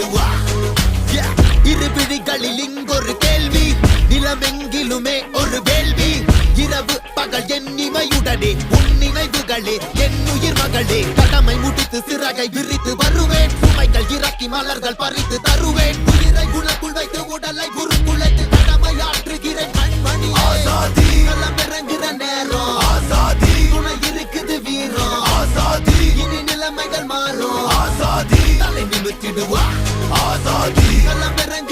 நிமித்திடுவா. இரு விழிகளில் இங்கொரு கேள்வி, நிலமெங்கிலுமே ஒரு வேள்வி. இரவு பகல் என் இமையுடனே உன் நினைவுகளே என் உயிர் மகளே. கடமை முடித்து சிறகை விரித்து வருவேன், சுமைகள் இறக்கி மலர்கள் பறித்து தருவேன். உயிரை உனக்குள் வைத்து உடலை குறுக்குழைத்து கடமையாற்றுகிறேன் கண்மணி. ஆசாதி களமிறங்குற நேரம், ஆசாதி துணை இருக்குது வீரம், ஆசாதி இனி நிலைமைகள் மாறும், ஆசாதி தலை நிமித்திடுவா, ஆசாதி களமிறங்க